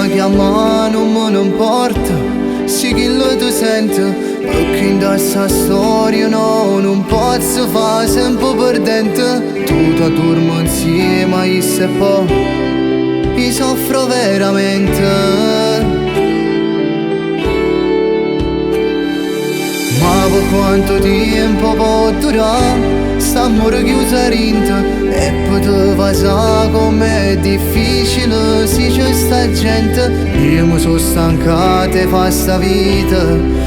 Ti chiama non me ne importa, sì che lo tu senti, perché in questa storia no, non posso fare sempre perdente. Tu ti dormi insieme a io e poi io soffro veramente. Ma per quanto tempo può durare? St'amore chiusa rinta e poteva sa com'è difficile se c'è sta gente. Io mi sono stancato e fa sta vita,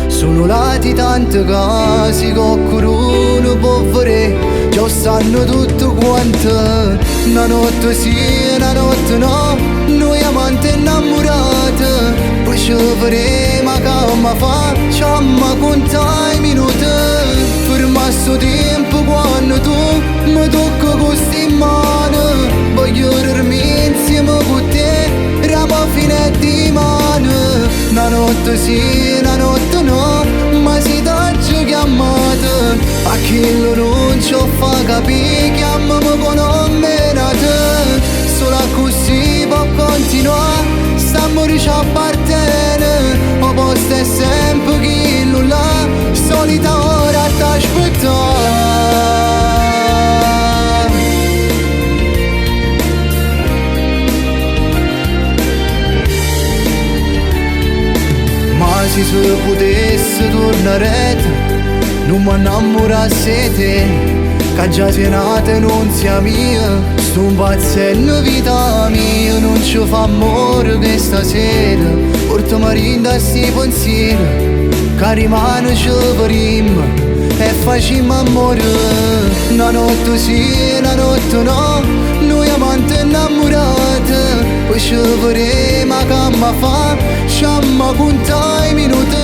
sono lati tante cose che qualcuno può vedere. Già stanno tutte quante, una notte sì, una notte no, noi amanti innamorati. Poi ci vedremo come facciamo contare i minuti. Ferma sto tempo quando tu mi tocca questi in mano. Voglio dormire insieme con te, ramo fine di mano. Una notte sì, una notte no, ma si t'oggi chiamata. A chi lo non ci fa capire, chiamami con nome nate. Solo così può continuare, st'amore ci appartiene. O posto è sempre chi lo là, solita ora t'aspettare. Ma se potesse tornare, non mi innamorassi di te, che già sei nata e non sia mia. Sto impazzendo vita mia, non ci fa amore questa sera. Portami rinda sti pensieri, che rimane ci vedremo e facciamo amore. Una notte sì, una notte no, noi amanti innamorati. Poi ci vedremo come facciamo contare i minuti.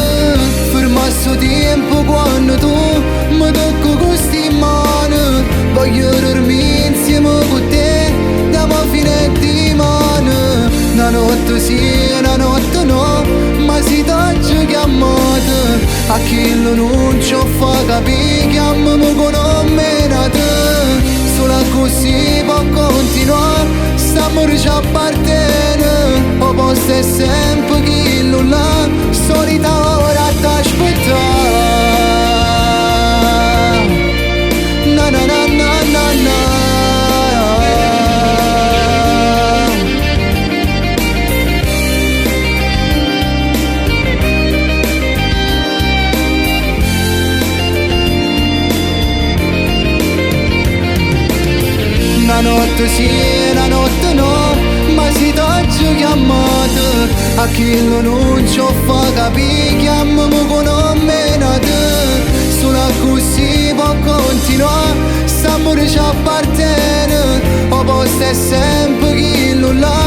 Ferma sto tempo quando tu mi tocca questi in mano. Voglio dormire insieme con te, diamo fine di mano. Una notte sì, una notte no, ma si t'oggi chiamata. A chi lo non ci fa capire, chiamami con nome nate. Solo così può continuare, st'amore ci appartiene. O posto è sempre chi lo là, solita ora t'aspettare. Na na na na na na. Una notte sì, una notte no, ma si t'oggi chiamata. A chi lo non ci fa capire, chiamami con nome nate. Solo così può continuare, st'amore ci appartiene. O posto è sempre chi lo là,